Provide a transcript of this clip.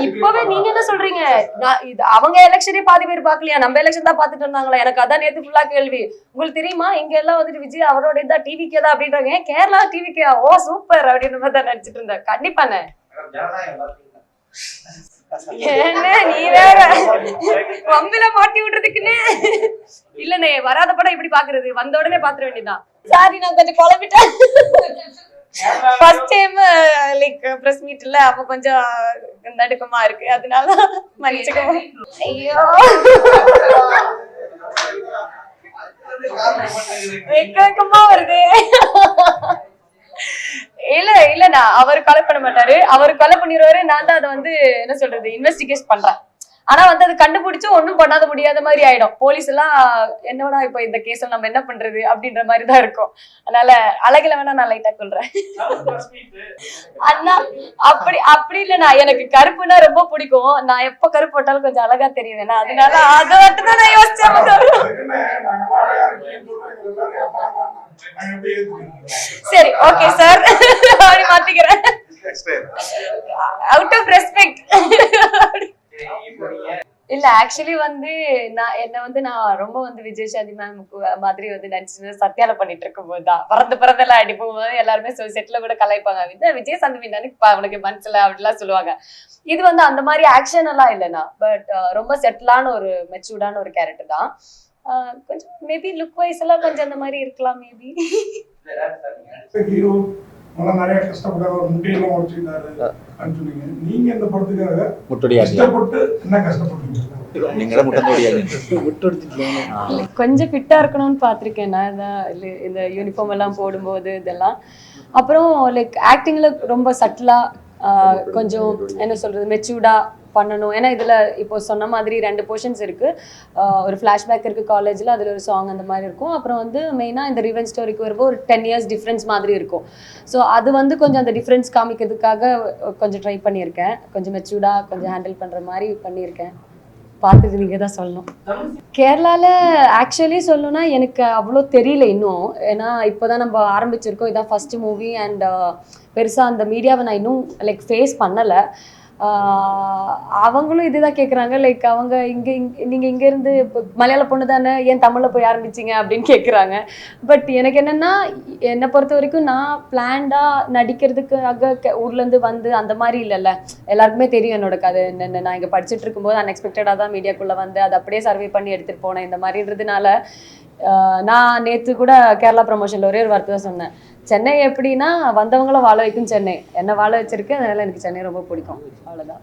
இப்பவே நீங்க என்ன சொல்றீங்க? அவங்க எலெக்ஷனே பாதி பேர் பாக்கலையா? நம்ம எலெக்ஷன் தான் பாத்துட்டு இருந்தாங்களா? எனக்கு அதான் நேத்து ஃபுல்லா கேள்வி. உங்களுக்கு தெரியுமா இங்க எல்லாம் வந்துட்டு விஜய் அவரோட தான் டிவிக்கே தான் அப்படின்றாங்க. கேரளா டிவிக்கே ஓ சூப்பர் அப்படின்னு மாதிரி தான் நினைச்சிட்டு இருந்தேன். கண்டிப்பாண்ணே. என்ன நீ வேற வம்பில மாட்டி விடுறதுக்குன்னு இல்லண்ணே, வராத படம் எப்படி பாக்குறது? வந்த உடனே பாத்துற வேண்டியதான். சாரி நான் கொஞ்சம் குழம்பிட்டேன். ஃபர்ஸ்ட் டைம் லைக் பிரஸ் மீட்ல அப்ப கொஞ்சம் நடுக்கமா இருக்கு, அதனால மன்னிச்சுக்கோங்க. ஐயோ வெக்கமா வருது. இல்லண்ணா அவரு கொலை பண்ண மாட்டாரு, அவரு கொலை பண்ணிடுவாரு. நான் தான் அதை வந்து என்ன சொல்றது இன்வெஸ்டிகேட் பண்றேன். ஆனா வந்து அது கண்டுபிடிச்சு ஒண்ணும் பண்ணாத முடியாத மாதிரி ஆயிடும். போலீஸ் எல்லாம் என்னோட இப்ப இந்த கேஸ்ல நம்ம என்ன பண்றது அப்படின்ற மாதிரிதான் இருக்கும். அதனால அழகில வேணா நான் லைட்டா சொல்றேன். அண்ணா அப்படி இல்லண்ணா, எனக்கு கருப்புன்னா ரொம்ப பிடிக்கும். நான் எப்ப கருப்பு போட்டாலும் கொஞ்சம் அழகா தெரியுதுண்ணா, அதனால அதை மட்டும் தான் நான் யோசிச்சேன். சரி ஓகே சார், அப்படி மாத்திக்கிறேன். Out of respect. இல்ல ஆக்சுவலி வந்து நான் ரொம்ப வந்து விஜய் சாந்தி மேமுக்கு மாதிரி வந்து நினைச்சு சத்யால பண்ணிட்டு இருக்கும் போதுதான் பிறந்தெல்லாம் அடி போகும்போது எல்லாருமே செட்ல கூட கலாய்ப்பாங்க, விஜய் சாந்தி மீனானு அவனுக்கு மனசுல அப்படிலாம் சொல்லுவாங்க. இது வந்து அந்த மாதிரி ஆக்ஷன் எல்லாம் இல்லைண்ணா, பட் ரொம்ப செட்டிலான ஒரு மெச்சூர்டான ஒரு கேரக்டர் தான். கொஞ்சம் மேபி லுக் வைஸ் எல்லாம் கொஞ்சம் அந்த மாதிரி இருக்கலாம் மேபி. நிறைய கஷ்டப்பட்டாரு, ஒரு முட்டையெல்லாம் உடைச்சுக்கிட்டாரு அப்படின்னு சொன்னீங்க. நீங்க இந்த படத்துக்காக கஷ்டப்பட்டு என்ன கஷ்டப்பட்டீங்க? கொஞ்சம் ஃபிட்டா இருக்கணும்னு பாத்திருக்கேன் நான் இந்த யூனிஃபார்ம் எல்லாம் போடும்போது இதெல்லாம். அப்புறம் லைக் ஆக்டிங்ல ரொம்ப சட்டிலா கொஞ்சம் என்ன சொல்றது மெச்சூர்டா பண்ணணும். ஏன்னா இதுல இப்போ சொன்ன மாதிரி 2 போர்ஷன்ஸ் இருக்கு. ஒரு ஃபிளாஷ்பேக் இருக்கு காலேஜ்ல, அதுல ஒரு சாங் அந்த மாதிரி இருக்கும். அப்புறம் வந்து மெயினா இந்த ரிவெஞ்ச் ஸ்டோரிக்கு வரும்போது ஒரு 10 years டிஃப்ரென்ஸ் மாதிரி இருக்கும். ஸோ அது வந்து கொஞ்சம் அந்த டிஃப்ரென்ஸ் காமிக்கிறதுக்காக கொஞ்சம் ட்ரை பண்ணியிருக்கேன். கொஞ்சம் மெச்சூர்டா கொஞ்சம் ஹேண்டில் பண்ற மாதிரி பண்ணியிருக்கேன். பார்த்துட்டு நீங்க தான் சொல்லணும். கேரளால ஆக்சுவலி சொல்லணும்னா எனக்கு அவ்வளோ தெரியல இன்னும். ஏன்னா இப்போதான் நம்ம ஆரம்பிச்சிருக்கோம், இதான் ஃபர்ஸ்ட் மூவி. அண்ட் பெருசா அந்த மீடியாவை நான் இன்னும் லைக் ஃபேஸ் பண்ணல. அவங்களும் இதுதான் கேட்குறாங்க, லைக் அவங்க நீங்க இங்க இருந்து மலையாள பொண்ணு தானே, ஏன் தமிழ்ல போய் ஆரம்பிச்சிங்க அப்படின்னு கேட்குறாங்க. பட் எனக்கு என்னன்னா, என்னை பொறுத்த வரைக்கும் நான் பிளான்டா நடிக்கிறதுக்காக ஊர்ல இருந்து வந்து அந்த மாதிரி இல்லைல்ல. எல்லாருக்குமே தெரியும் என்னோட கதை என்னென்ன. நான் இங்க படிச்சுட்டு இருக்கும்போது அன்எக்ஸ்பெக்டடா தான் மீடியாக்குள்ள வந்து அதை அப்படியே சர்வே பண்ணி எடுத்துட்டு போனேன் இந்த மாதிரின்றதுனால. நான் நேற்று கூட கேரளா ப்ரமோஷன்ல ஒரே ஒரு வார்த்தை தான் சொன்னேன், சென்னை எப்படின்னா வந்தவங்களும் வாழ வைக்கும் சென்னை, என்ன வாழ வச்சிருக்கு, அதனால எனக்கு சென்னை ரொம்ப பிடிக்கும், அவ்வளவுதான்.